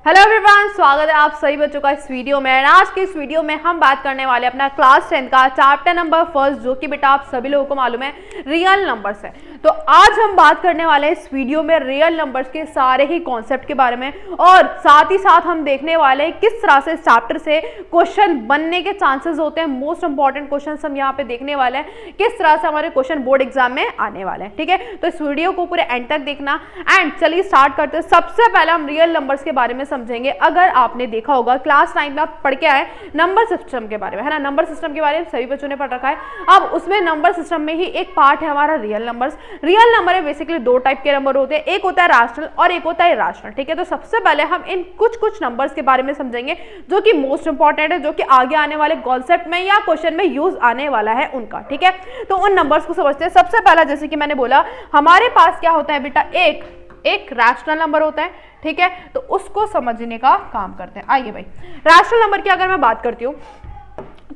Hello everyone, स्वागत है आप सभी बच्चों का इस वीडियो में। आज के इस वीडियो में हम बात करने वाले अपना क्लास 10 का चैप्टर नंबर फर्स्ट, जो कि बेटा आप सभी लोगों को मालूम है रियल नंबर्स है। तो आज हम बात करने वाले हैं इस वीडियो में रियल नंबर्स के सारे ही कॉन्सेप्ट के बारे में, और साथ ही साथ हम देखने वाले हैं किस तरह से इस चैप्टर से क्वेश्चन बनने के चांसेस होते हैं। मोस्ट इंपॉर्टेंट क्वेश्चन हम यहाँ पे देखने वाले हैं, किस तरह से हमारे क्वेश्चन बोर्ड एग्जाम में आने वाले हैं। ठीक है, तो इस वीडियो को पूरे एंड तक देखना। एंड चलिए स्टार्ट करते हैं। सबसे पहले हम रियल नंबर्स के बारे में समझेंगे। अगर आपने देखा होगा क्लास 9 में आप पढ़ के आए नंबर सिस्टम के बारे में, है ना। नंबर सिस्टम के बारे में सभी बच्चों ने पढ़ रखा है। अब उसमें नंबर सिस्टम में ही एक पार्ट है हमारा रियल नंबर्स। रियल नंबर है बेसिकली दो टाइप के नंबर होते हैं, एक होता है रैशनल और एक होता है इरैशनल। ठीक है, तो सबसे पहले हम इन कुछ नंबर्स के बारे में समझेंगे जो कि मोस्ट इंपॉर्टेंट है, जो कि आगे आने वाले कॉन्सेप्ट में या क्वेश्चन में यूज आने वाला है उनका। ठीक है, तो उन नंबर्स को समझते हैं। सबसे पहला, जैसे कि मैंने बोला, हमारे पास क्या होता है बेटा, एक रैशनल नंबर होता है। ठीक है, तो उसको समझने का काम करते हैं। आइए भाई, रैशनल नंबर की अगर मैं बात करती हूँ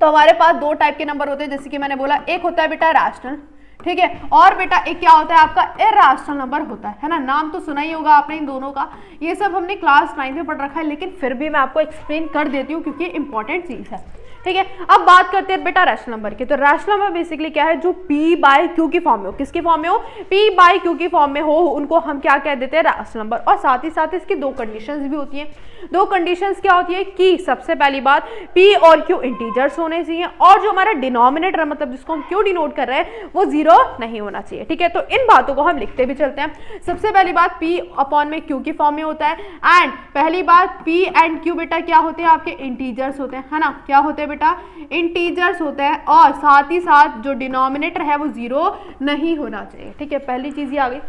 तो हमारे पास दो टाइप के नंबर होते हैं, जैसे कि मैंने बोला, एक होता है बेटा रैशनल, ठीक है, और बेटा एक क्या होता है आपका इरैशनल नंबर होता है ना। नाम तो सुना ही होगा आपने इन दोनों का, ये सब हमने क्लास 9 में पढ़ रखा है, लेकिन फिर भी मैं आपको एक्सप्लेन कर देती हूँ क्योंकि इंपॉर्टेंट चीज है। ठीक है, अब बात करते हैं बेटा रैशनल नंबर की। तो रैशनल नंबर बेसिकली क्या है, जो P बाय Q की फॉर्म में हो। किसकी फॉर्म में हो? P बाय Q की फॉर्म में हो, उनको हम क्या कह देते हैं, रैशनल नंबर। और साथ ही साथ इसकी दो कंडीशंस भी होती हैं। दो कंडीशंस क्या होती है कि सबसे पहली बात, P और Q इंटीजर्स होने चाहिए, और जो हमारा डिनोमिनेटर मतलब जिसको हम Q डिनोट कर रहे हैं वो 0 नहीं होना चाहिए। ठीक है, तो इन बातों को हम लिखते भी चलते हैं। सबसे पहली बात, P अपॉन में Q की फॉर्म में होता है। एंड पहली बात, P एंड Q बेटा क्या होते हैं, आपके इंटीजर्स होते हैं, है ना। क्या होते हैं बेटा, इंटीजर्स होते हैं, और साथ ही साथ जो डिनोमिनेटर है वो 0 नहीं होना चाहिए। ठीक है, पहली चीज ये आ गई।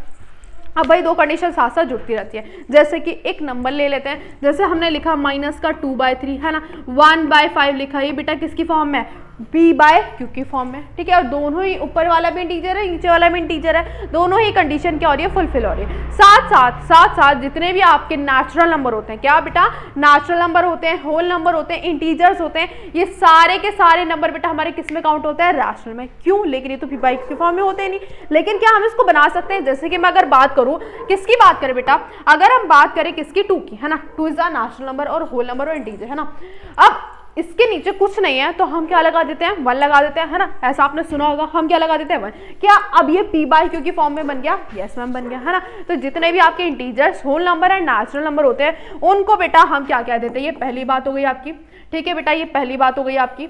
अब भाई दो कंडीशन साथ साथ जुड़ती रहती है। जैसे कि एक नंबर ले लेते हैं, जैसे हमने लिखा माइनस का 2/3, है ना, 1/5 लिखा, ये बेटा किसकी फॉर्म में, P बाय Q की फॉर्म में। ठीक है, और दोनों ही, ऊपर वाला भी इंटीजर है, नीचे वाला भी इंटीजर है, दोनों ही कंडीशन क्या हो रही है, फुलफिल हो रही है। साथ साथ जितने भी आपके नेचुरल नंबर होते हैं, क्या बेटा, नेचुरल नंबर होते हैं, होल नंबर होते हैं, इंटीजर्स होते हैं, ये सारे के सारे नंबर बेटा हमारे किस में काउंट होता है, रैशनल में। क्यों? लेकिन ये तो P बाय Q की फॉर्म में होते हैं नहीं। लेकिन क्या हम इसको बना सकते हैं, जैसे कि मैं अगर बात करूं, किसकी बात करें बेटा, अगर हम बात करें किसकी, 2 की, है ना। 2 इज अ नेचुरल नंबर और होल नंबर और इंटीजर, है ना। अब इसके नीचे कुछ नहीं है तो हम क्या लगा देते हैं, 1 लगा देते हैं, है ना। ऐसा आपने सुना होगा, हम क्या लगा देते हैं, 1। क्या अब ये P बाय Q की फॉर्म में बन गया? यस मैम, बन गया, है ना। तो जितने भी आपके integers, whole number and natural number होते हैं, उनको बेटा हम क्या कह देते हैं, ये पहली बात हो गई आपकी। ठीक है बेटा, ये पहली बात हो गई आपकी।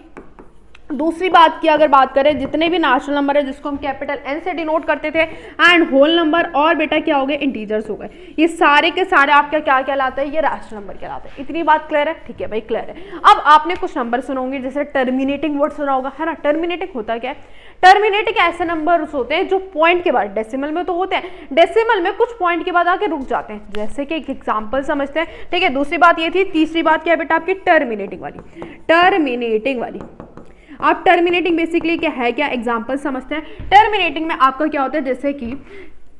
दूसरी बात की अगर बात करें, जितने भी नेचुरल नंबर है जिसको हम कैपिटल N से डिनोट करते थे, एंड होल नंबर और बेटा क्या हो गए, इंटीजर्स हो गए, ये सारे के सारे आपका क्या कहलाता है, ये रैशनल नंबर कहलाता है। इतनी बात क्लियर है? ठीक है भाई, क्लियर है। अब आपने कुछ नंबर सुनोगे, जैसे टर्मिनेटिंग वर्ड सुना होगा, है ना। टर्मिनेटिंग होता क्या है, टर्मिनेटिंग ऐसे नंबर्स होते हैं जो पॉइंट के बाद, डेसिमल में तो होते हैं, डेसिमल में कुछ पॉइंट के बाद आके रुक जाते हैं। जैसे कि एक एग्जांपल समझते हैं। ठीक है, दूसरी बात ये थी। तीसरी बात क्या है बेटा आपकी, टर्मिनेटिंग वाली। टर्मिनेटिंग वाली, आप टर्मिनेटिंग बेसिकली क्या है, क्या एग्जांपल समझते हैं। टर्मिनेटिंग में आपका क्या होता है,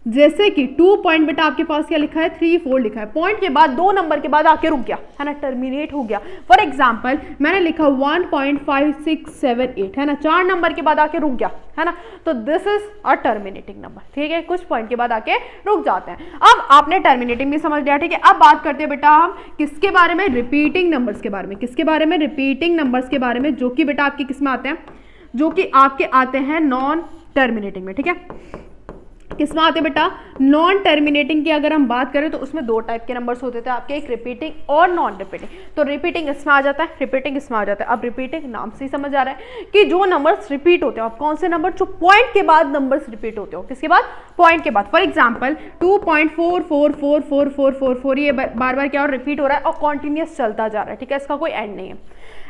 जैसे कि 2 पॉइंट बेटा आपके पास क्या लिखा है, 3 4 लिखा है, पॉइंट के बाद 2 नंबर के बाद आके रुक गया, है ना, टर्मिनेट हो गया। फॉर एग्जांपल मैंने लिखा 1.5678, है ना, 4 नंबर के बाद आके रुक गया, है ना। तो this is a terminating number. ठीक है, कुछ पॉइंट के बाद आके रुक जाते हैं। अब आपने टर्मिनेटिंग भी समझ लिया। ठीक है, अब बात करते हैं बेटा हम किसके बारे में, रिपीटिंग नंबर्स के बारे में। किसके बारे में, रिपीटिंग नंबर्स के बारे में, जो कि बेटा आपके किस में आते हैं, जो कि आपके आते हैं नॉन टर्मिनेटिंग में। ठीक है, किसमें आते हैं बेटा, नॉन टर्मिनेटिंग की अगर हम बात करें तो उसमें दो टाइप के नंबर्स होते थे आपके, एक रिपीटिंग और नॉन रिपीटिंग। तो रिपीटिंग इसमें आ जाता है, रिपीटिंग इसमें आ जाता है। अब रिपीटिंग नाम से ही समझ आ रहा है कि जो नंबर्स रिपीट होते हो, आप कौन से नंबर, जो पॉइंट के बाद नंबर्स रिपीट होते हो, किसके बाद, पॉइंट के बाद। फॉर एग्जाम्पल 2.444444, ये बार बार क्या और रिपीट हो रहा है और कॉन्टिन्यूस चलता जा रहा है। ठीक है, इसका कोई एंड नहीं है।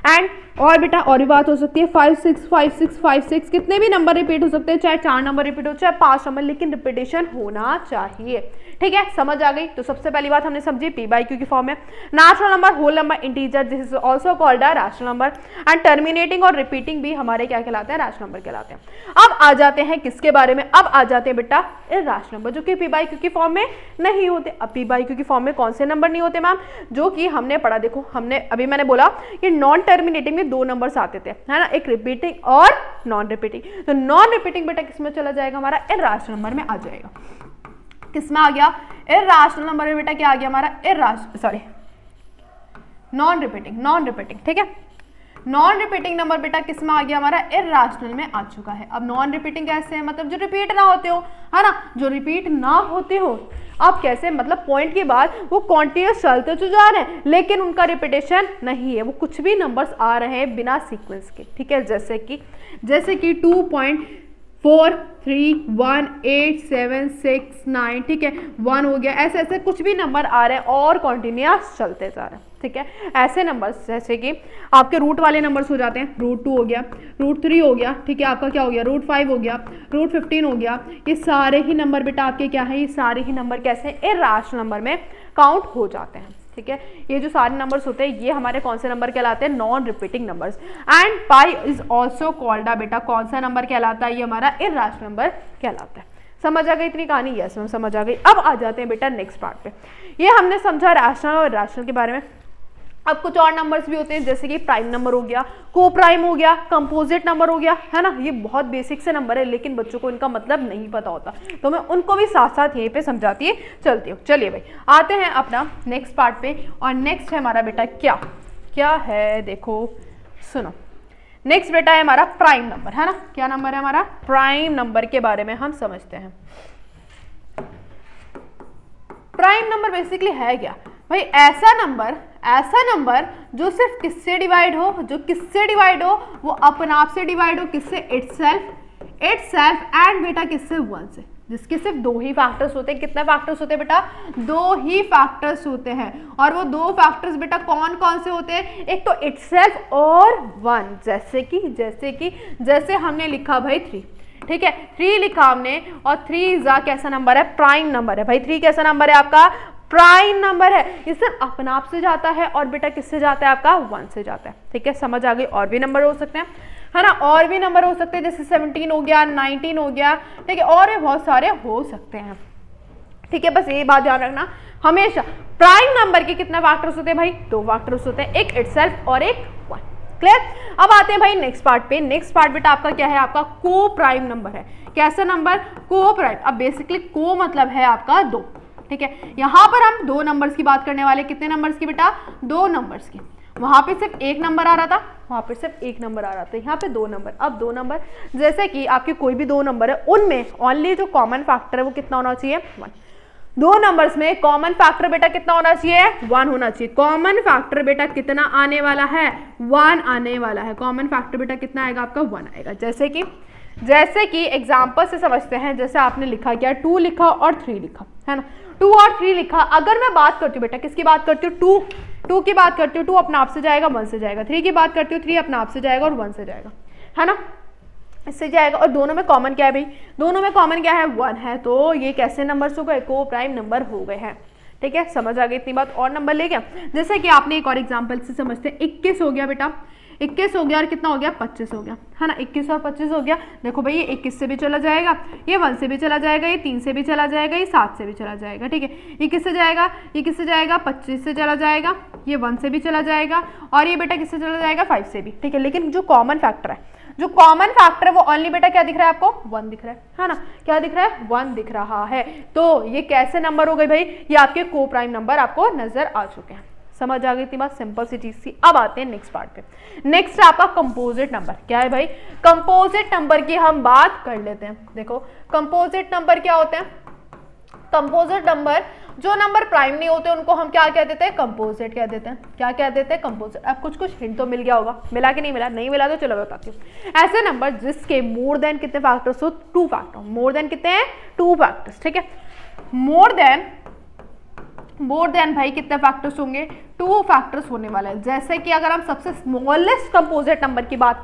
एंड और बेटा और भी बात हो सकती है, 565656, कितने भी नंबर रिपीट हो सकते हैं, चाहे 4 नंबर रिपीट हो, चाहे 5 नंबर, लेकिन रिपीटेशन होना चाहिए। ठीक है, समझ आ गई। तो सबसे पहली बात हमने समझी, P बाय Q की फॉर्म में। Natural number, whole number, integer, this is also called a rational number. And terminating और रिपीटिंग भी हमारे क्या कहलाते हैं, रैशनल नंबर कहलाते हैं। अब आ जाते हैं किसके बारे में, अब आ जाते हैं बेटा इरैशनल नंबर, जो कि P बाय Q की फॉर्म में नहीं होते। अब P बाय Q की फॉर्म में कौन से नंबर नहीं होते मैम, जो कि हमने पढ़ा, देखो हमने अभी मैंने बोला कि नॉन टर्मिनेटिंग में 2 नंबर्स आते थे, है ना, एक रिपीटिंग और नॉन रिपीटिंग। तो नॉन रिपीटिंग बेटा किसमें चला जाएगा, हमारा इरैशनल नंबर में आ जाएगा। किसमें आ गया, इरैशनल नंबर में बेटा क्या आ गया हमारा, नॉन रिपीटिंग, ठीक है। नॉन रिपीटिंग नंबर बेटा किस में आ गया हमारा, इर्रेशनल में आ चुका है। अब नॉन रिपीटिंग कैसे है, मतलब जो रिपीट ना होते हो, है ना, जो रिपीट ना होते हो। अब कैसे, मतलब पॉइंट के बाद वो कॉन्टिन्यूस चलते तो जा रहे हैं लेकिन उनका रिपीटेशन नहीं है, वो कुछ भी नंबर्स आ रहे हैं बिना सीक्वेंस के, ठीक है। जैसे कि 2.4 3 1 8 7 6 9, ठीक है, 1 हो गया, ऐसे ऐसे कुछ भी नंबर आ रहे हैं और कॉन्टिन्यूस चलते जा रहे हैं, ठीक है। ऐसे नंबर्स जैसे कि आपके रूट वाले नंबर्स हो जाते हैं, √2 हो गया, √3 हो गया, ठीक है, आपका क्या हो गया, √5 हो गया, √15 हो गया। ये सारे ही नंबर बेटा आपके क्या है, ये सारे ही नंबर कैसे इर्रेशनल नंबर में काउंट हो जाते हैं, ठीक है। ये जो सारे नंबर्स होते हैं ये हमारे कौन से नंबर कहलाते हैं, non repeating numbers. And pi is also called, बेटा कौन सा नंबर कहलाता है, ये हमारा इर्रेशनल नंबर कहलाता है। समझ आ गई इतनी कहानी, यस मैम समझ आ गई। अब आ जाते हैं बेटा नेक्स्ट पार्ट पे। ये हमने समझा रैशनल और इर्रेशनल के बारे में। अब कुछ और नंबर्स भी होते हैं जैसे कि प्राइम नंबर हो गया, को प्राइम हो गया, कंपोजिट नंबर हो गया, है ना। ये बहुत बेसिक से नंबर है लेकिन बच्चों को इनका मतलब नहीं पता होता, तो मैं उनको भी साथ साथ यहीं पे समझाती चलती हूँ। चलिए भाई आते हैं अपना नेक्स्ट पार्ट पे, और नेक्स्ट है हमारा बेटा क्या है, देखो सुनो, नेक्स्ट बेटा है हमारा प्राइम नंबर, है ना। क्या नंबर है हमारा, प्राइम नंबर के बारे में हम समझते हैं। प्राइम नंबर बेसिकली है क्या भाई, ऐसा नंबर जो सिर्फ किससे डिवाइड हो, वो अपने आप से डिवाइड हो, किससे, इटसेल्फ एंड बेटा किससे, 1 से, जिसके सिर्फ 2 ही फैक्टर्स होते हैं। कितने फैक्टर्स होते हैं बेटा, 2 ही फैक्टर्स होते हैं। और वो 2 फैक्टर्स बेटा कौन कौन से होते हैं, एक तो इटसेल्फ और 1। जैसे हमने लिखा भाई 3, ठीक है, 3 लिखा हमने, और 3 कैसा नंबर है, प्राइम नंबर है भाई। 3 कैसा नंबर है आपका, प्राइम नंबर है। ये सिर्फ अपने आप से जाता है और बेटा किससे जाता है आपका, 1 से जाता है, ठीक है, समझ आ गई। और भी नंबर हो सकते हैं, है ना, और भी नंबर हो सकते हैं जैसे 17 हो गया, 19 हो गया, ठीक है, और भी बहुत सारे हो सकते हैं, ठीक है। बस ये बात ध्यान रखना हमेशा, प्राइम नंबर के कितने फैक्टर्स होते हैं भाई, 2 फैक्टर्स होते हैं, एक इटसेल्फ और एक 1। क्लियर। अब आते हैं भाई नेक्स्ट पार्ट पे। नेक्स्ट पार्ट बेटा आपका क्या है, आपका को प्राइम नंबर है। कैसा नंबर, को प्राइम। अब बेसिकली को मतलब है आपका 2, ठीक है। यहाँ पर हम 2 नंबर्स की बात करने वाले, कितने नंबर्स की बेटा, 2 नंबर्स की। वहां पे सिर्फ 1 नंबर आ रहा था, यहाँ पे 2 नंबर। अब 2 नंबर जैसे कि आपके कोई भी 2 नंबर है, उनमें ओनली जो कॉमन फैक्टर है वो कितना होना चाहिए, 1। 2 नंबर्स में कॉमन फैक्टर बेटा कितना होना चाहिए, 1 होना चाहिए। कॉमन फैक्टर बेटा कितना आने वाला है, 1 आने वाला है। कॉमन फैक्टर बेटा कितना आएगा आपका, 1 आएगा। जैसे कि एग्जाम्पल से समझते हैं, जैसे आपने लिखा क्या, 2 लिखा और 3 लिखा, है ना, 2 और 3 लिखा। अगर मैं बात करती हूँ बेटा, किसकी बात करती हूँ, 2 की बात करती हूँ, 2 अपने आप से जाएगा, 1 से जाएगा। 3 की बात करती हूँ, 3 अपने आप से जाएगा और 1 से जाएगा, है ना, इससे जाएगा। और दोनों में कॉमन क्या है भाई, दोनों में कॉमन क्या है, 1 है। तो ये कैसे नंबर्स हो गए, को प्राइम नंबर हो गए हैं, ठीक है, समझ आ गई इतनी बात। और नंबर ले गया, जैसे कि आपने एक और एग्जाम्पल से समझते हैं, 21 हो गया बेटा, 21 हो गया और कितना हो गया, 25 हो गया, है ना। 21 और 25 हो गया। देखो भाई ये 21 से भी चला जाएगा, ये 1 से भी चला जाएगा, ये 3 से भी चला जाएगा, ये 7 से भी चला जाएगा, ठीक है। ये किससे जाएगा, 25 से चला जाएगा, ये 1 से भी चला जाएगा, और ये बेटा किससे चला जाएगा, 5 से भी, ठीक है। लेकिन जो कॉमन फैक्टर है, वो ओनली बेटा क्या दिख रहा है आपको, 1 दिख रहा है ना, क्या दिख रहा है, 1 दिख रहा है। तो ये कैसे नंबर हो गए भाई, ये आपके को प्राइम नंबर आपको नजर आ चुके हैं। समझ आ गई इतनी बात, सिंपल सी चीज थी। अब आते हैं नेक्स्ट पार्ट पे। नेक्स्ट है आपका कंपोजिट नंबर। क्या है भाई, कंपोजिट नंबर की हम बात कर लेते हैं। देखो कंपोजिट नंबर क्या होते हैं, कंपोजिट नंबर, जो नंबर प्राइम नहीं होते उनको हम क्या कह देते हैं, कंपोजिट कह देते हैं। क्या कह देते हैं, कंपोजिट। अब कुछ हिंट तो मिल गया होगा, मिला कि नहीं मिला, नहीं मिला तो चलो मैं बताती हूँ। ऐसे नंबर जिसके मोर देन कितने फैक्टर्स हो, 2 फैक्टर, मोर देन कितने हैं, 2 फैक्टर्स, ठीक है। मोर देन भाई कितने फैक्टर्स होंगे, 2 फैक्टर्स होने वाला है। जैसे कि अगर हम सबसे स्मॉलेस्ट कंपोजिट नंबर की बात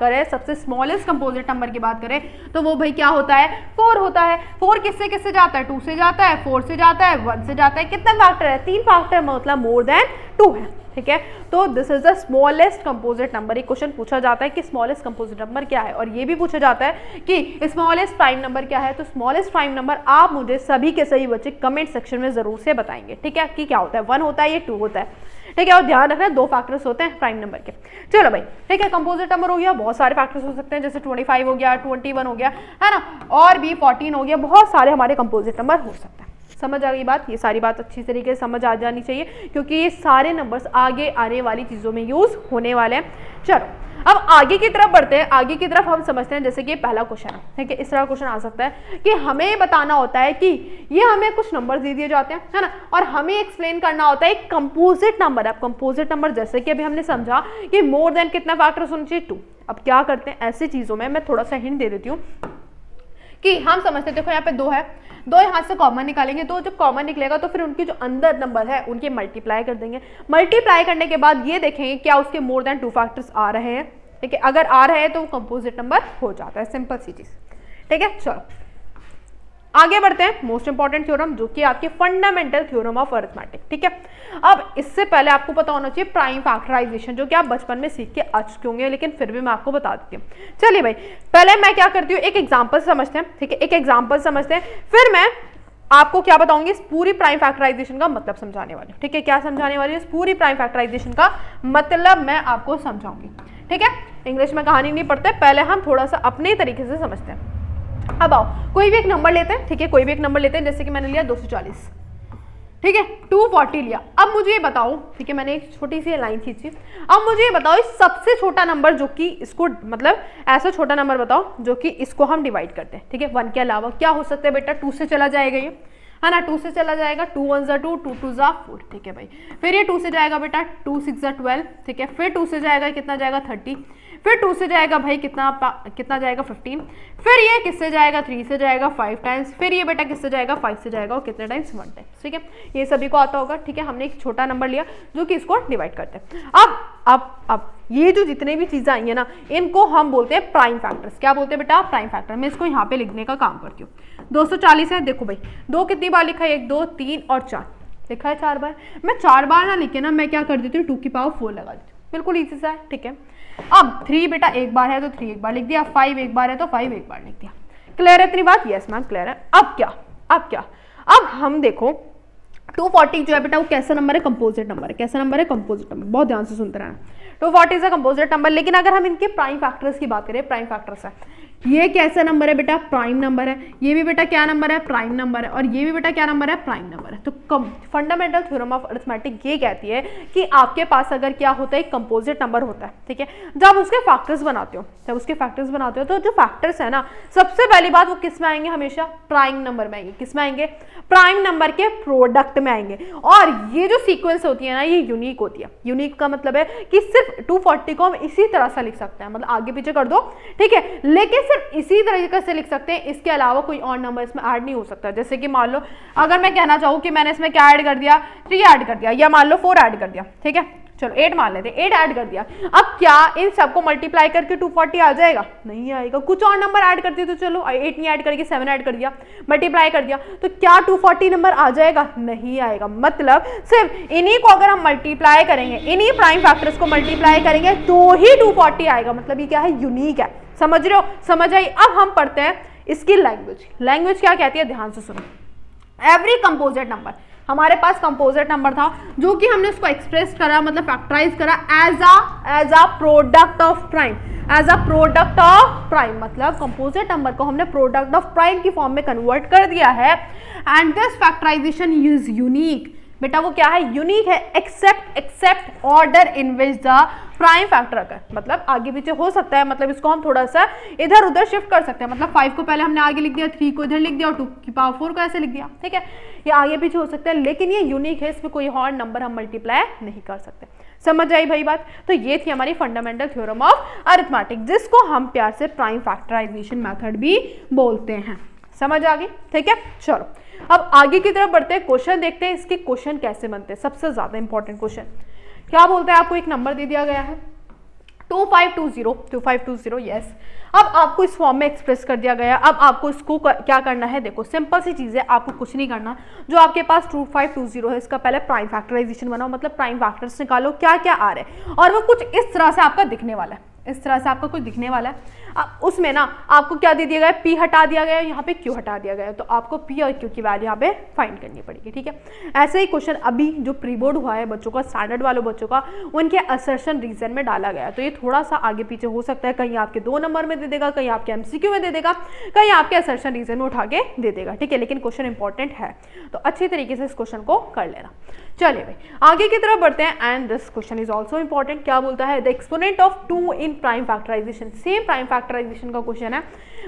करें, तो वो भाई क्या होता है, 4 होता है। 4 किससे किससे जाता है, 2 से जाता है, 4 से जाता है, 1 से जाता है। कितने फैक्टर है, 3 फैक्टर, मतलब मोर देन 2 है, ठीक है। तो this is the smallest composite number. एक क्वेश्चन पूछा जाता है कि स्मॉलेस्ट कंपोजिट नंबर क्या है, और ये भी पूछा जाता है कि स्मॉलेस्ट प्राइम नंबर क्या है। तो स्मॉलेस्ट प्राइम नंबर आप मुझे सभी के सभी बच्चे कमेंट सेक्शन में जरूर से बताएंगे, ठीक है, कि क्या होता है, 1 होता है या 2 होता है, ठीक है। और ध्यान रखना 2 फैक्टर्स होते हैं प्राइम नंबर के। चलो भाई ठीक है, कंपोजिट नंबर हो गया, बहुत सारे फैक्टर्स हो सकते हैं, जैसे 25 हो गया, 21 हो गया, है ना, और भी 14 हो गया, बहुत सारे हमारे कंपोजिट नंबर हो सकते हैं। समझ आ गई बात? ये सारी बात अच्छी तरीके से समझ आ जानी चाहिए क्योंकि ये सारे नंबर्स आगे आने वाली चीज़ों में यूज़ होने वाले हैं। चलो अब आगे की तरफ बढ़ते हैं। आगे की तरफ हम समझते हैं, जैसे कि पहला क्वेश्चन है, ठीक है, इस तरह क्वेश्चन आ सकता है कि हमें बताना होता है कि ये हमें कुछ नंबर दे दिए जाते हैं, है ना, और हमें एक्सप्लेन करना होता है एक कंपोजिट नंबर। अब कंपोजिट नंबर जैसे कि अभी हमने समझा कि मोर देन कितना फैक्टर्स होना चाहिए, 2। अब क्या करते हैं ऐसी चीज़ों में, मैं थोड़ा सा हिंट दे देती हूँ कि हम समझते हैं, देखो यहाँ पे 2 है, 2 यहाँ से कॉमन निकालेंगे, तो जब कॉमन निकलेगा तो फिर उनकी जो अंदर नंबर है उनके मल्टीप्लाई कर देंगे। मल्टीप्लाई करने के बाद ये देखेंगे क्या उसके मोर देन 2 फैक्टर्स आ रहे हैं, ठीक है, अगर आ रहे हैं तो वो कंपोजिट नंबर हो जाता है। सिंपल सी चीज, ठीक है। चलो आगे बढ़ते हैं, मोस्ट इंपॉर्टेंट थ्योरम जो कि आपके फंडामेंटल थ्योरम ऑफ अरिथमेटिक, ठीक है। अब इससे पहले आपको पता होना चाहिए प्राइम फैक्टराइजेशन, जो कि आप बचपन में सीख के आ चुके होंगे, लेकिन फिर भी मैं आपको बता देती हूँ। चलिए भाई, पहले मैं क्या करती हूँ, एक एग्जाम्पल समझते हैं, ठीक है, एक एग्जाम्पल समझते हैं, फिर मैं आपको क्या बताऊंगी, इस पूरी प्राइम फैक्टराइजेशन का मतलब समझाने वाली हूँ, ठीक है। क्या समझाने वाली है? इस पूरी प्राइम फैक्टराइजेशन का मतलब मैं आपको समझाऊंगी, ठीक है। इंग्लिश में कहानी नहीं पढ़ते, पहले हम थोड़ा सा अपने तरीके से समझते हैं। अब आओ, कोई भी एक नंबर लेते हैं, ठीक है, कोई भी एक नंबर लेते हैं, जैसे कि मैंने लिया 240, ठीक है, 240 लिया। अब मुझे ये बताओ, ठीक है, मैंने एक छोटी सी लाइन खींची, अब मुझे ये बताओ इस सबसे छोटा नंबर जो कि इसको, मतलब ऐसा छोटा नंबर बताओ जो कि इसको हम डिवाइड करते हैं, ठीक है, 1 के अलावा क्या हो सकता है बेटा? 2 से चला जाएगा ये, है ना, 2 से चला जाएगा, 2 1 ज़ा 2, 2 2 ज़ा 4, ठीक है भाई। फिर ये 2 से जाएगा बेटा, 2 6 ज़ा 12, ठीक है। फिर 2 से जाएगा, कितना जाएगा? 30। फिर 2 से जाएगा भाई कितना जाएगा? 15। फिर ये किससे जाएगा? 3 से जाएगा 5 टाइम्स। फिर ये बेटा किससे जाएगा? 5 से जाएगा, और कितने टाइम्स? 1 टाइम्स, ठीक है। ये सभी को आता होगा, ठीक है। हमने एक छोटा नंबर लिया जो कि इसको डिवाइड करते हैं। अब ये जो जितने भी चीजें आई है ना, इनको हम बोलते हैं प्राइम फैक्टर्स। क्या बोलते हैं बेटा? Prime factor. मैं इसको यहाँ पे लिखने का काम करती हूँ। 240 है, देखो भाई 2 कितनी बार लिखा है? 1 2 3 और 4 लिखा है, 4 बार। मैं 4 बार ना लिखे ना, मैं क्या कर देती हूँ, 2 की पावर 4 लगा देती हूँ, बिल्कुल इजी सा है, ठीक है। अब 3 बेटा एक बार है तो 3 एक बार लिख दिया, 5 एक बार है तो 5 एक बार लिख दिया। क्लियर है इतनी बात? यस मैम क्लियर है। अब क्या अब हम देखो 240 जो है बेटा वो कैसा नंबर है? कंपोजिट नंबर है। कैसा नंबर है? Composite number. बहुत ध्यान से सुनते रहना। 240 इज अ कंपोजिट नंबर। लेकिन अगर हम इनके प्राइम फैक्टर्स की बात करें, प्राइम फैक्टर्स है, ये कैसा नंबर है बेटा? प्राइम नंबर है। ये भी बेटा क्या नंबर है? प्राइम नंबर है। और ये भी बेटा क्या नंबर है? प्राइम नंबर है। तो फंडामेंटल थ्योरम ऑफ अरिथमेटिक ये कहती है कि आपके पास अगर क्या होता है, कंपोजिट नंबर होता है, ठीक है, जब उसके फैक्टर्स बनाते हो, तो जो फैक्टर्स है ना, सबसे पहली बात वो किस में आएंगे? हमेशा प्राइम नंबर में आएंगे। किस में आएंगे? प्राइम नंबर के प्रोडक्ट में आएंगे। और ये जो सीक्वेंस होती है ना, ये यूनिक होती है। यूनिक का मतलब है कि सिर्फ 240 को हम इसी तरह से लिख सकते हैं, मतलब आगे पीछे कर दो, ठीक है, लेकिन सिर्फ इसी तरीके से लिख सकते हैं। इसके अलावा कोई और नंबर इसमें ऐड नहीं हो सकता। जैसे कि मान लो अगर मैं कहना चाहूँ कि मैंने इसमें क्या ऐड कर दिया, 3 ऐड कर दिया, या मान लो 4 ऐड कर दिया, ठीक है, चलो 8 मान लेते, 8 ऐड कर दिया। अब क्या इन सबको मल्टीप्लाई करके 240 आ जाएगा? नहीं आएगा। कुछ और नंबर ऐड करती तो चलो, 8 नहीं ऐड करके 7 ऐड कर दिया, मल्टीप्लाई कर दिया, तो क्या 240 नंबर आ जाएगा? नहीं आएगा। मतलब सिर्फ इन्हीं को अगर हम मल्टीप्लाई करेंगे, इन्हीं प्राइम फैक्टर्स को मल्टीप्लाई करेंगे तो ही 240 आएगा। मतलब ये क्या है? यूनिक है। समझ रहे हो? समझ आई? अब हम पढ़ते हैं इसकी लैंग्वेज। लैंग्वेज क्या कहती है? ध्यान से सुनो। एवरी कंपोजिट नंबर, हमारे पास कंपोजिट नंबर था जो कि हमने उसको एक्सप्रेस करा, मतलब फैक्टराइज करा as a product of prime. As a product of prime मतलब कंपोजिट नंबर को हमने प्रोडक्ट ऑफ प्राइम की फॉर्म में कन्वर्ट कर दिया है। And this factorization is unique. बेटा वो क्या है? यूनिक है। Except order in which the prime factor अगर, मतलब आगे पीछे हो सकता है, मतलब इसको हम थोड़ा सा इधर उधर शिफ्ट कर सकते हैं। मतलब 5 को पहले हमने आगे लिख दिया, 3 को इधर लिख दिया और 2 की पावर 4 को ऐसे लिख दिया, ठीक है। ये आगे पीछे हो सकता है, लेकिन ये यूनिक है, इसमें कोई और नंबर हम मल्टीप्लाई नहीं कर सकते। समझ आई भाई बात? तो ये थी हमारी फंडामेंटल थ्योरम ऑफ अरिथमेटिक, जिसको हम प्यार से प्राइम फैक्टराइजेशन मेथड भी बोलते हैं। समझ आ गई? ठीक है, चलो अब आगे की तरफ बढ़ते हैं। क्वेश्चन देखते हैं इसके क्वेश्चन कैसे बनते हैं। सबसे ज्यादा इंपॉर्टेंट क्वेश्चन क्या बोलते हैं? आपको एक नंबर दे दिया गया है 2520 यस। अब आपको इस फॉर्म में एक्सप्रेस कर दिया गया। अब आपको इसको क्या करना है? देखो सिंपल सी चीज़ है, आपको कुछ नहीं करना। जो आपके पास 2520 है, इसका पहले प्राइम फैक्टराइजेशन बनाओ, मतलब प्राइम फैक्टर्स निकालो क्या क्या आ रहे हैं, और वो कुछ इस तरह से आपका दिखने वाला है। इस तरह से आपका कुछ दिखने वाला है। उसमें ना आपको क्या दे दिया गया है, P हटा दिया गया है, यहाँ पे Q हटा दिया गया है, तो आपको P और Q की वैल्यू यहाँ पे फाइंड करनी पड़ेगी, ठीक है। ऐसे ही क्वेश्चन अभी जो प्री बोर्ड हुआ है बच्चों का, स्टैंडर्ड वालों बच्चों का, उनके असर्शन रीजन में डाला गया है, तो ये थोड़ा सा आगे पीछे हो सकता है, कहीं आपके 2 नंबर में दे देगा, कहीं आपके MCQ में दे देगा, कहीं आपके असर्शन रीजन में उठा के दे देगा, ठीक है, लेकिन क्वेश्चन इंपॉर्टेंट है, तो अच्छी तरीके से इस क्वेश्चन को कर लेना। चलिए भाई आगे की तरफ बढ़ते हैं, and this question is also important. क्या बोलता है, the exponent of 2 in prime factorization, same prime factorization का क्वेश्चन है,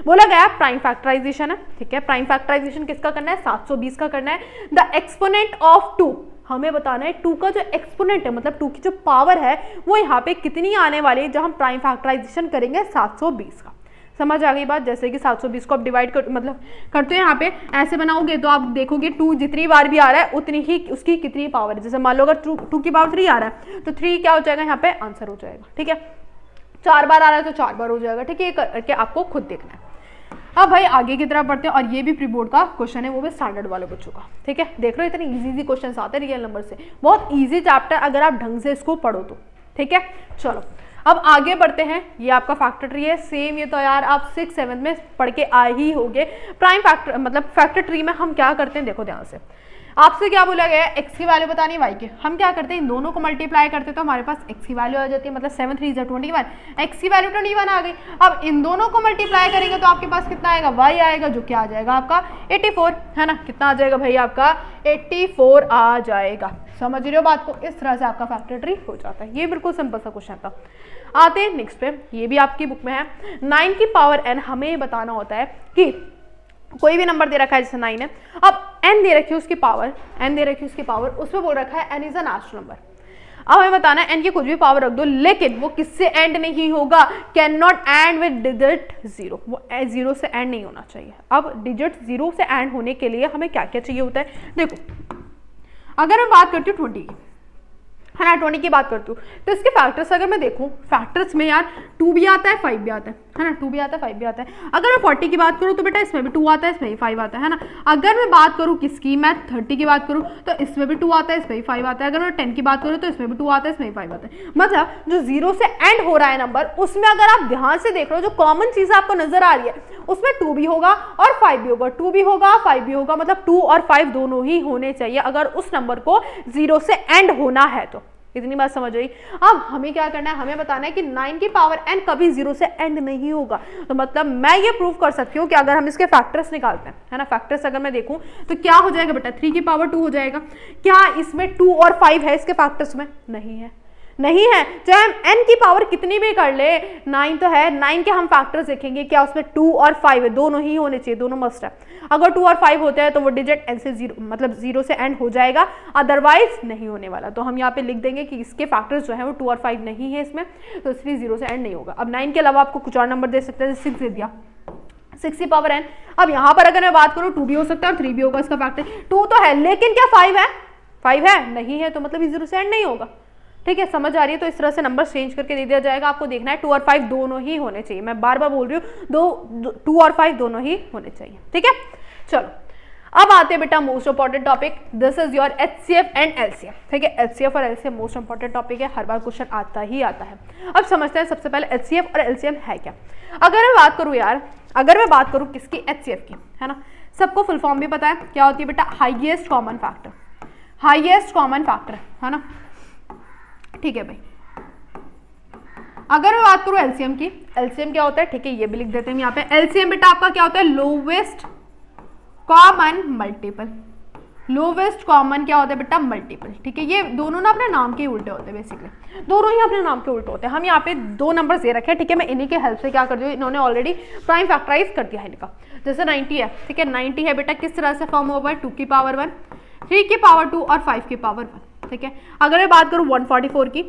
बोला गया प्राइम फैक्टराइजेशन है, ठीक है। प्राइम फैक्टराइजेशन किसका करना है, 720 का करना है। द एक्सपोनेंट ऑफ 2, हमें बताना है 2 का जो एक्सपोनेंट है, मतलब 2 की जो पावर है वो यहाँ पे कितनी आने वाली है जब हम प्राइम फैक्टराइजेशन करेंगे 720 का। समझ आ गई बात, जैसे कि 720 को आप डिवाइड कर मतलब करते हैं, यहाँ पे ऐसे बनाओगे तो आप देखोगे 2 जितनी बार भी आ रहा है उतनी ही उसकी कितनी पावर है। जैसे मान लो अगर 2 की पावर 3 आ रहा है तो 3 क्या हो जाएगा, यहाँ पे आंसर हो जाएगा, ठीक है। 4 बार आ रहा है तो 4 बार हो जाएगा, ठीक है, ये करके आपको खुद देखना है। अब भाई आगे की तरफ बढ़ते हैं, और ये भी प्री बोर्ड का क्वेश्चन है, वो भी स्टैंडर्ड वाले बच्चों का, ठीक है। देख रहे हो इतने इजी क्वेश्चन आते हैं रियल नंबर से, बहुत ईजी चैप्टर अगर आप ढंग से इसको पढ़ो तो, ठीक है। चलो अब आगे बढ़ते हैं, ये आपका फैक्टर ट्री है, सेम ये तो यार आप 6-7 में पढ़ के आए ही होंगे। प्राइम फैक्टर मतलब फैक्टर ट्री में हम क्या करते हैं, देखो ध्यान से, आपसे क्या बोला गया है, x की वैल्यू बतानी है, y की, हम क्या करते हैं इन दोनों को मल्टीप्लाई करते हैं तो हमारे पास x की वैल्यू आ जाती है, मतलब 7 3 21, x की वैल्यू 21 आ गई। अब इन दोनों को मल्टीप्लाई करेंगे तो आपके पास कितना आएगा, y आएगा, जो क्या आ जाएगा आपका 84, है ना। कितना आ जाएगा भाई, आपका 84 आ जाएगा। समझ रहे हो बात को, इस तरह से आपका फैक्टर ट्री हो जाता है। ये बिल्कुल सिंपल सा क्वेश्चन था। आते हैं नेक्स्ट पे, ये भी आपकी बुक में है। 9 की पावर n, हमें बताना होता है कि कोई भी नंबर दे रखा है, जैसे 9 है, अब n दे रखी है उसकी पावर, n दे रखी है उसकी पावर, उसमें बोल रखा है n is an natural number. अब हमें बताना है n की कुछ भी पावर रख दो, लेकिन वो किससे एंड नहीं होगा, can not and with digit 0, वो 0 से एंड नहीं होना चाहिए। अब डिजिट 0 से एंड होने के लिए हमें क्या क्या चाहिए होता है, देखो अगर मैं बात करती हूँ 20 की, है ना, 20 की बात करती हूँ, तो इसके फैक्टर्स अगर मैं देखूँ, फैक्टर्स में यार 2 भी आता है 5 भी आता है ना, 2 भी आता है 5 भी आता है। अगर मैं 40 की बात करूँ तो बेटा इसमें भी 2 आता है, इसमें भी 5 आता है ना। अगर मैं बात करूँ किसकी, मैं 30 की बात करूँ तो इसमें भी 2 आता है, इसमें भी 5 आता है। अगर मैं 10 की बात करूँ तो इसमें भी 2 आता है, इसमें भी 5 आता है। मतलब जो 0 से एंड हो रहा है नंबर, उसमें अगर आप ध्यान से देख रहे हो, जो कॉमन चीज आपको नजर आ रही है उसमें 2 भी होगा और 5 भी होगा, 2 भी होगा 5 भी होगा, मतलब 2 और 5 दोनों ही होने चाहिए अगर उस नंबर को 0 से एंड होना है तो। इतनी बात समझ रही। अब हमें क्या करना है, हमें बताना है कि 9 की पावर n कभी 0 से एंड नहीं होगा। तो मतलब मैं ये प्रूव कर सकती हूँ कि अगर हम इसके फैक्टर्स निकालते हैं, है ना, फैक्टर्स अगर मैं देखूं तो क्या हो जाएगा बेटा, 3 की पावर 2 हो जाएगा। क्या इसमें 2 और 5 है इसके फैक्टर्स में, नहीं है, नहीं है। चाहे हम n की पावर कितनी भी कर ले, 9 तो है, 9 के हम फैक्टर्स देखेंगे, क्या उसमें 2 और 5 है, दोनों ही होने चाहिए, दोनों मस्ट है। अगर 2 और 5 होते हैं तो वो डिजिट n से 0 मतलब 0 से एंड हो जाएगा, अदरवाइज नहीं होने वाला। तो हम यहाँ पे लिख देंगे कि इसके फैक्टर्स जो है वो 2 और 5 नहीं है इसमें, तो इसलिए 0 से एंड नहीं होगा। अब 9 के अलावा आपको कुछ और नंबर दे सकते हैं, 6 दे दिया, 6 की पावर n। अब यहाँ पर अगर मैं बात करूँ 2 भी हो सकता है और 3 भी होगा इसका फैक्टर। 2 तो है लेकिन क्या 5 है, 5 है नहीं है, तो मतलब ये 0 से एंड नहीं होगा। ठीक है, समझ आ रही है। तो इस तरह से नंबर चेंज करके दे दिया जाएगा। आपको देखना है 2 और 5 दोनों ही होने चाहिए, मैं बार बार बोल रही हूँ, 2 और 5 दोनों ही होने चाहिए। ठीक है, चलो अब आते हैं बेटा most important topic, this is your HCF and LCM। ठीक है, HCF और LCM मोस्ट इंपॉर्टेंट टॉपिक है, हर बार क्वेश्चन आता ही आता है। अब समझते हैं सबसे पहले HCF और LCM है क्या। अगर मैं बात करूँ यार, अगर मैं बात करूँ किसकी, HCF की, है ना, सबको फुल फॉर्म भी पता है क्या होती है बेटा, highest common factor, highest common factor, है ना। ठीक है भाई, अगर मैं बात करूँ LCM की, LCM क्या होता है, ठीक है ये भी लिख देते हैं यहाँ पे। LCM बेटा आपका क्या होता है, lowest common multiple, lowest common क्या होता है बेटा, मल्टीपल। ठीक है, ये दोनों ना अपने नाम के उल्टे होते हैं, बेसिकली दोनों ही अपने नाम के उल्टे होते हैं। हम यहाँ पे 2 नंबर दे रखे हैं, ठीक है, मैं इन्हीं के हेल्प से क्या कर रही हूँ, इन्होंने ऑलरेडी प्राइम फैक्टराइज कर दिया है इनका। जैसे 90 है, ठीक है, 90 है बेटा किस तरह से फॉर्म होगा, 2 की पावर 1, 3 की पावर 2 और 5 की पावर 1। ठीक है, अगर मैं बात करूँ 144 की,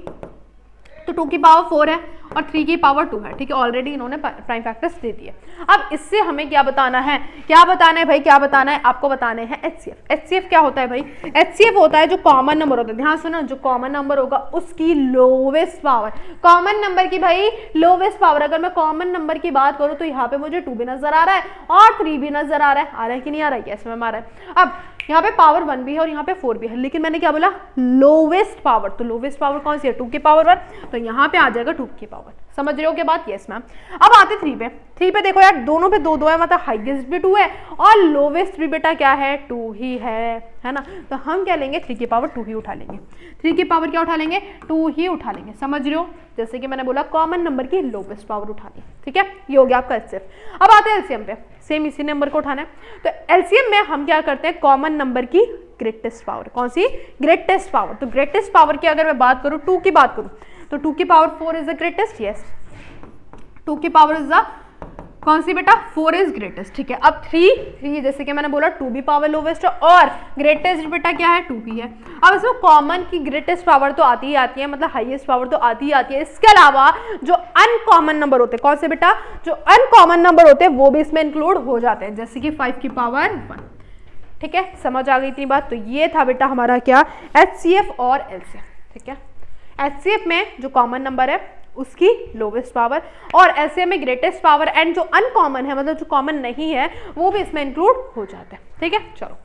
तो 2 की पावर 4 है और 3 की पावर 2 है। ठीक है, ऑलरेडी इन्होंने प्राइम फैक्टर्स दे दिए। अब इससे हमें क्या बताना है, क्या बताना है भाई, क्या बताना है आपको, बताने हैं HCF। HCF क्या होता है भाई, HCF होता है जो कॉमन नंबर होता है, ध्यान सुनो, जो कॉमन नंबर होगा उसकी लोवेस्ट पावर, कॉमन नंबर की भाई लोवेस्ट पावर। अगर मैं कॉमन नंबर की बात करूँ तो यहाँ पे मुझे 2 भी नजर आ रहा है और 3 भी नजर आ रहा है कि नहीं आ रहा है, कैसे में आ रहा है। अब यहाँ पे पावर 1 भी है और यहाँ पे 4 भी है, लेकिन मैंने क्या बोला लोवेस्ट पावर, तो लोवेस्ट पावर कौन सी है 2 की पावर 1, तो यहाँ पे आ जाएगा 2 की पावर। समझ रहे हो क्या बात? Yes ma'am. अब आते 3 पे देखो यार दोनों पे 2 है, मतलब हाईएस्ट भी 2 है और लोवेस्ट भी बेटा क्या है 2 ही है ना, तो हम क्या लेंगे 3 की पावर 2 ही उठा लेंगे, 3 की पावर क्या उठा लेंगे 2 ही उठा लेंगे। समझ रहे हो, जैसे कि मैंने बोला कॉमन नंबर की लोवेस्ट पावर उठानी, ठीक है, ये हो गया आपका एचसीएफ। अब आते हैं एलसीएम पे, सेम इसी नंबर को उठाना है, तो एलसीएम में हम क्या करते हैं कॉमन नंबर की ग्रेटेस्ट पावर, कौन सी ग्रेटेस्ट पावर, तो ग्रेटेस्ट पावर की अगर मैं बात करूं 2 की बात करूं तो 2 की power 4 is the greatest, yes 2 की पावर इज द कौन सी बेटा 4 इज ग्रेटेस्ट, ठीक है। अब 3 जैसे कि मैंने बोला 2 भी पावर लोवेस्ट है और ग्रेटेस्ट बेटा क्या है 2 ही है। अब इसमें कॉमन की ग्रेटेस्ट पावर तो आती ही आती है, मतलब हाईएस्ट पावर तो आती ही आती है, इसके अलावा जो अनकॉमन नंबर होते हैं कौन से बेटा, जो अनकॉमन नंबर होते हैं वो भी इसमें इंक्लूड हो जाते हैं, जैसे कि 5 की पावर 1, ठीक है, समझ आ गई थी बात। तो ये था बेटा हमारा क्या एचसीएफ और एलसीएम, ठीक है। एचसीएफ में जो कॉमन नंबर है उसकी लोवेस्ट पावर और एलसीएम में ग्रेटेस्ट पावर एंड जो अनकॉमन है मतलब जो कॉमन नहीं है वो भी इसमें इंक्लूड हो जाते हैं, ठीक है। चलो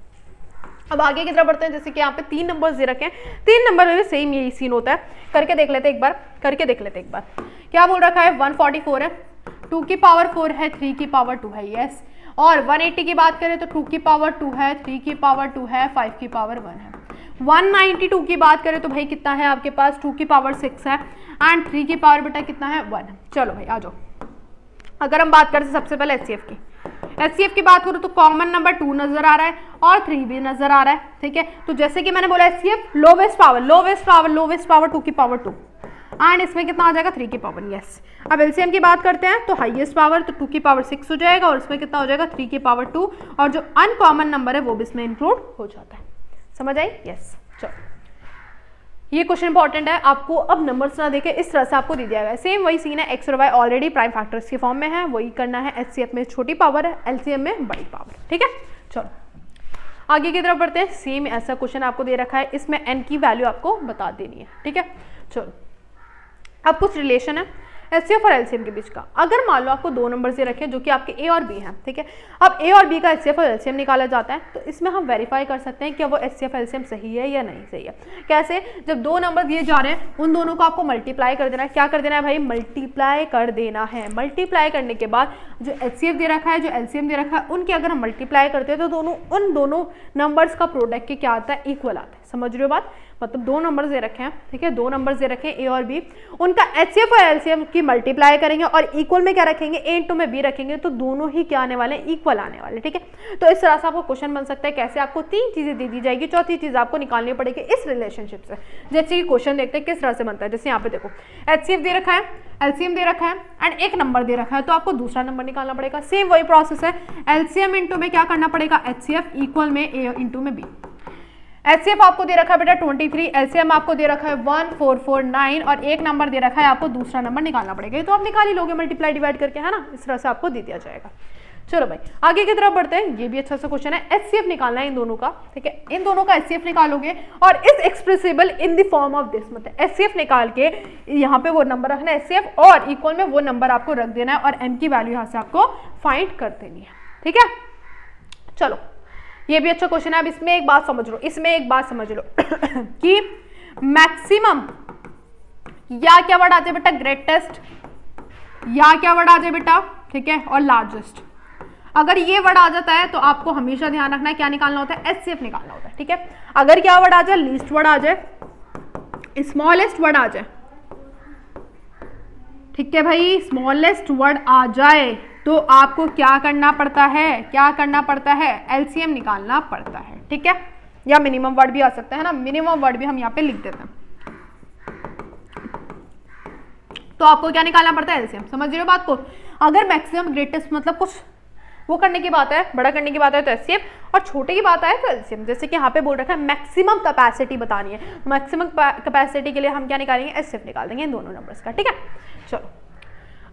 अब आगे की तरफ बढ़ते हैं, जैसे कि यहाँ पे 3 नंबर दे रखे हैं, 3 नंबर में भी सेम यही सीन होता है, करके देख लेते हैं एक बार, क्या बोल रखा है 144 है, 2 की पावर 4 है, 3 की पावर 2 है, यस, और 180 की बात करें तो 2 की पावर 2 है, 3 की पावर 2 है, 5 की पावर 1 है। 192 की बात करें तो भाई कितना है आपके पास 2 की पावर 6 है एंड 3 की पावर बेटा कितना है 1 है। चलो भाई आ जाओ, अगर हम बात करें सबसे पहले एचसीएफ की बात करूँ तो कॉमन नंबर 2 नजर आ रहा है और 3 भी नजर आ रहा है, ठीक है। तो जैसे कि मैंने बोला एचसीएफ लोवेस्ट पावर 2 की पावर 2 एंड इसमें कितना आ जाएगा 3 की पावर, यस। अब एलसीएम की बात करते हैं तो हाईएस्ट पावर तो 2 की पावर 6 हो जाएगा और इसमें कितना हो जाएगा 3 की पावर 2 और जो अनकॉमन नंबर है वो भी इसमें इंक्लूड हो जाता है। समझ आई? यस। चलो ये क्वेश्चन इंपॉर्टेंट है, आपको अब नंबर्स ना देके इस तरह से आपको दे दिया गया है, सेम वही सीन है, एक्स और वाई ऑलरेडी प्राइम फैक्टर्स के फॉर्म में है, वही करना है। एचसीएफ में छोटी पावर है, एलसीएम में बड़ी पावर, ठीक है। चलो आगे की तरफ बढ़ते हैं, सेम ऐसा क्वेश्चन आपको दे रखा है, इसमें एन की वैल्यू आपको बता देनी है, ठीक है। चलो अब कुछ रिलेशन है एचसीएफ और एलसीएम के बीच का। अगर मान लो आपको 2 नंबर से रखे जो कि आपके ए और बी हैं, ठीक है, अब ए और बी का एचसीएफ और एलसीएम निकाला जाता है, तो इसमें हम वेरीफाई कर सकते हैं कि वो एचसीएफ एलसीएम सही है या नहीं सही है। कैसे? जब 2 नंबर दिए जा रहे हैं उन दोनों को आपको मल्टीप्लाई कर देना है। क्या कर देना है भाई? मल्टीप्लाई कर देना है। मल्टीप्लाई करने के बाद जो एचसीएफ दे रखा है जो एलसीएम दे रखा है उनके अगर हम मल्टीप्लाई करते हैं तो उन दोनों नंबर्स का प्रोडक्ट के क्या आता है? इक्वल आता है। समझ रहे हो बात? मतलब 2 नंबर दे रखे हैं, ठीक है, 2 नंबर दे रखे हैं ए और बी, उनका एचसीएफ और एलसीएम की मल्टीप्लाई करेंगे और इक्वल में क्या रखेंगे? ए इंटू में बी रखेंगे, तो दोनों ही क्या आने वाले हैं? इक्वल आने वाले, ठीक है। तो इस तरह से आपको क्वेश्चन बन सकता है। कैसे? आपको 3 चीजें दे दी जाएगी, चौथी चीज आपको निकालनी पड़ेगी इस रिलेशनशिप से। जैसे कि क्वेश्चन देखते हैं किस तरह से बनता है। जैसे यहाँ पे देखो एचसीएफ दे रखा है, एलसीएम दे रखा है एंड एक नंबर दे रखा है, तो आपको दूसरा नंबर निकालना पड़ेगा। सेम वही प्रोसेस है, एलसीएम इंटू में क्या करना पड़ेगा? एचसीएफ इक्वल में ए इंटू में बी। एचसीएफ आपको दे रखा है बेटा 23, एलसीएम आपको दे रखा है 1449 और एक नंबर दे रखा है, आपको दूसरा नंबर निकालना पड़ेगा। ये तो आप निकाल ही लोगे मल्टीप्लाई डिवाइड करके, है ना, इस तरह से आपको दे दिया जाएगा। चलो भाई आगे की तरफ बढ़ते हैं, ये भी अच्छा सा क्वेश्चन है। एचसीएफ निकालना है इन दोनों का, ठीक है, इन दोनों का एचसीएफ निकालोगे और is expressible in the form of this, मतलब एचसीएफ निकाल के यहाँ पे वो नंबर रखना है एचसीएफ और इक्वल में वो नंबर आपको रख देना है और एम की वैल्यू यहाँ से आपको फाइंड कर देनी है, ठीक है। चलो ये भी अच्छा क्वेश्चन है। अब इसमें एक बात समझ लो, कि मैक्सिमम या क्या वर्ड आ जाए बेटा? ग्रेटेस्ट या क्या वर्ड आ जाए बेटा? ठीक है, और लार्जेस्ट। अगर ये वर्ड आ जाता है तो आपको हमेशा ध्यान रखना है क्या निकालना होता है? एचसीएफ निकालना होता है, ठीक है। अगर क्या वर्ड आ जाए? लीस्ट वर्ड आ जाए, स्मॉलेस्ट वर्ड आ जाए, ठीक है भाई, स्मॉलेस्ट वर्ड आ जाए तो आपको क्या करना पड़ता है? एलसीएम निकालना पड़ता है, ठीक है। या मिनिमम वर्ड भी आ सकता है ना, मिनिमम वर्ड भी हम यहाँ पे लिख देते हैं। तो आपको क्या निकालना पड़ता है? एलसीएम। समझ रहे हो बात को? अगर मैक्सिमम ग्रेटेस्ट मतलब कुछ वो करने की बात है, बड़ा करने की बात है तो एचसीएफ और छोटे की बात है तो एलसीएम। जैसे कि यहाँ पे बोल रखा है मैक्सिमम कैपेसिटी बतानी है, मैक्सिमम कैपेसिटी के लिए हम क्या निकालेंगे? एचसीएफ निकाल देंगे इन दोनों नंबर्स का, ठीक है। चलो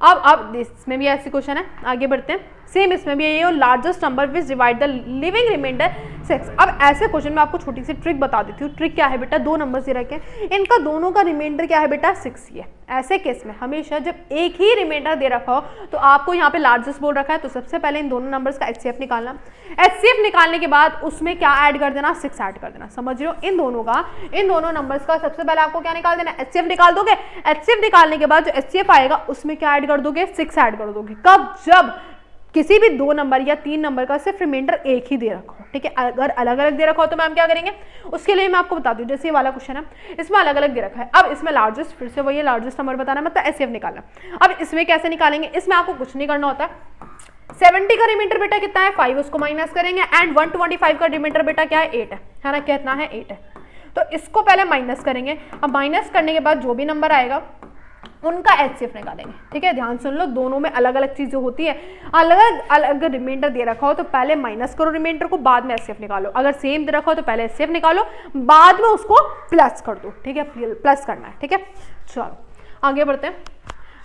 अब इसमें भी ऐसे क्वेश्चन है, आगे बढ़ते हैं। सेम इसमें भी ये largest number which divide the leaving remainder 6। अब ऐसे क्वेश्चन में आपको छोटी सी ट्रिक बता देती हूँ। ट्रिक क्या है बेटा? 2 नंबर से रखे, इनका दोनों का रिमाइंडर क्या है बेटा? 6 ही है। ऐसे केस में हमेशा जब एक ही रिमाइंडर दे रखा हो तो आपको यहाँ पे लार्जेस्ट बोल रखा है, तो सबसे पहले इन दोनों नंबर्स का HCF निकालना। HCF निकालने के बाद उसमें क्या ऐड कर देना, 6 ऐड कर देना। समझ रहे हो, इन दोनों नंबर्स का सबसे पहले आपको क्या निकाल देना, HCF निकाल दोगे। HCF निकालने के बाद जो HCF आएगा उसमें क्या ऐड कर दोगे, 6 ऐड कर दोगे। कब, जब किसी भी 2 नंबर या 3 नंबर का सिर्फ रिमाइंडर एक ही दे रखा हो, ठीक है। अगर अलग अलग दे रखा हो तो मैम क्या करेंगे, उसके लिए मैं आपको बता दूं, जैसे ये वाला क्वेश्चन है इसमें अलग अलग दे रखा है। अब इसमें लार्जेस्ट, फिर से वही लार्जेस्ट नंबर बताना, मतलब HCF निकालना। अब इसमें कैसे निकालेंगे, इसमें आपको कुछ नहीं करना होता। 70 का रिमाइंडर बेटा कितना है, 5, उसको माइनस करेंगे। एंड 125 का रिमाइंडर बेटा क्या है, 8 है ना, कितना है, 8 है। तो इसको पहले माइनस करेंगे। अब माइनस करने के बाद जो भी नंबर आएगा उनका HCF निकालेंगे, ठीक है। ध्यान सुन लो, दोनों में अलग अलग चीजें होती है। अलग अलग रिमाइंडर दे रखा हो तो पहले माइनस करो रिमाइंडर को, बाद में HCF निकालो। अगर सेम दे रखा हो तो पहले HCF निकालो, बाद में उसको प्लस कर दो, ठीक है। प्लस करना है, ठीक है। चलो आगे बढ़ते हैं।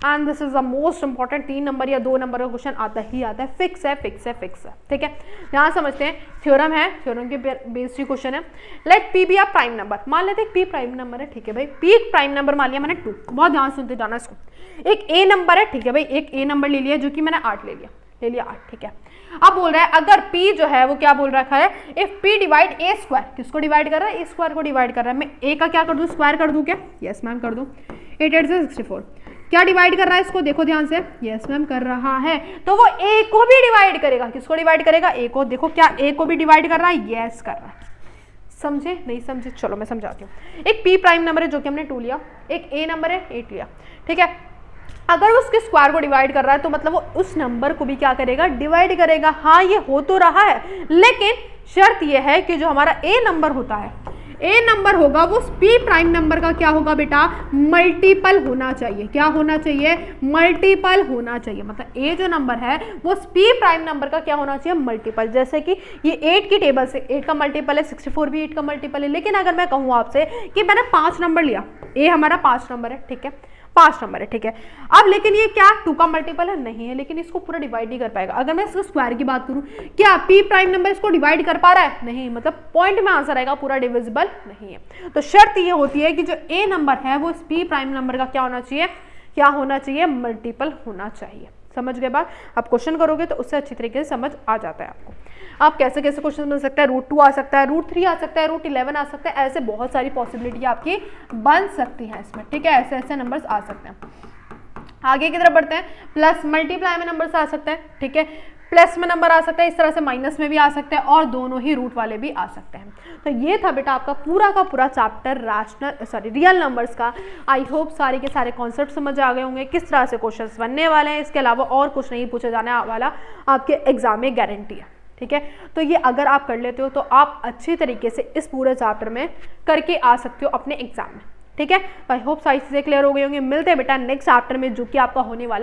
And this is the most important, 3 number या 2 नंबर का क्वेश्चन आता ही आता है। फिक्स है, फिक्स है, फिक्स है, ठीक है। यहाँ समझते हैं, थ्योरम है, थ्योरम के बेस्ड क्वेश्चन है। Let P be a prime number, मान लेते हैं P प्राइम नंबर है, ठीक है भाई। P एक प्राइम नंबर मान लिया मैंने 2, बहुत ध्यान सुनते जाना इसको। एक A नंबर है, ठीक है भाई, एक A नंबर ले लिया जो कि मैंने 8 ले लिया 8, ठीक है। अब बोल रहा है अगर P जो है वो क्या बोल रखा है, if P divide A square, किसको डिवाइड कर रहा है, A स्क्वायर को डिवाइड कर रहा है। मैं A का क्या कर दूं, स्क्वायर कर दूं क्या, यस मैम कर दूं। 8 8 से 64, क्या डिवाइड कर रहा है इसको, देखो ध्यान से, यस मैम कर रहा है। तो वो A को भी डिवाइड करेगा, किसको डिवाइड करेगा, A को। देखो क्या A को भी डिवाइड कर रहा है, यस कर रहा है। समझे, नहीं समझे, चलो मैं समझाती हूँ। एक P प्राइम नंबर है जो कि हमने 2 लिया, एक A नंबर है 8 लिया, ठीक है। अगर वो उसके स्क्वायर को डिवाइड कर रहा है तो मतलब वो उस नंबर को भी क्या करेगा, डिवाइड करेगा। हाँ ये हो तो रहा है, लेकिन शर्त ये है कि जो हमारा A नंबर होता है, A नंबर होगा वो P प्राइम नंबर का क्या होगा बेटा, मल्टीपल होना चाहिए। क्या होना चाहिए, मल्टीपल होना चाहिए। मतलब A जो नंबर है वो P प्राइम नंबर का क्या होना चाहिए, मल्टीपल। जैसे कि ये 8 की टेबल से 8 का मल्टीपल है, 64 भी 8 का मल्टीपल है। लेकिन अगर मैं कहूँ आपसे कि मैंने 5 नंबर लिया, A हमारा 5 नंबर है, ठीक है, 5 नंबर है, ठीक है। अब लेकिन ये क्या 2 का मल्टीपल है, नहीं है, लेकिन इसको पूरा डिवाइड नहीं कर पाएगा। अगर मैं इसको स्क्वायर की बात करूं, क्या P प्राइम नंबर इसको डिवाइड कर पा रहा है, नहीं, मतलब पॉइंट में आंसर आएगा, पूरा डिविजिबल नहीं है। तो शर्त ये होती है कि जो A नंबर है वो इस P प्राइम नंबर का क्या होना चाहिए, क्या होना चाहिए, मल्टीपल होना चाहिए। समझ गए बात, आप क्वेश्चन करोगे तो उससे अच्छी तरीके से समझ आ जाता है आपको। आप कैसे कैसे क्वेश्चन बन सकता है, √2 आ सकता है, √3 आ सकता है, √11 आ सकता है, ऐसे बहुत सारी पॉसिबिलिटी आपकी बन सकती है इसमें, ठीक है। ऐसे ऐसे नंबर्स आ सकते हैं। आगे की तरफ बढ़ते हैं। प्लस मल्टीप्लाई में नंबर आ सकता है, ठीक है, प्लस में नंबर आ सकता है, इस तरह से माइनस में भी आ सकते हैं, और दोनों ही रूट वाले भी आ सकते हैं। तो ये था बेटा आपका पूरा का पूरा चैप्टर रियल नंबर्स का। आई होप सारे के सारे कॉन्सेप्ट समझ आ गए होंगे, किस तरह से क्वेश्चंस बनने वाले हैं। इसके अलावा और कुछ नहीं पूछा जाने वाला, आपके एग्जाम में गारंटी है, ठीक है। तो ये अगर आप कर लेते हो तो आप अच्छी तरीके से इस पूरे चैप्टर में करके आ सकते हो अपने एग्जाम में, ठीक है। आई होप सारी चीज़ें क्लियर हो गई होंगी। मिलते हैं बेटा नेक्स्ट चैप्टर में जो कि आपका होने वाला है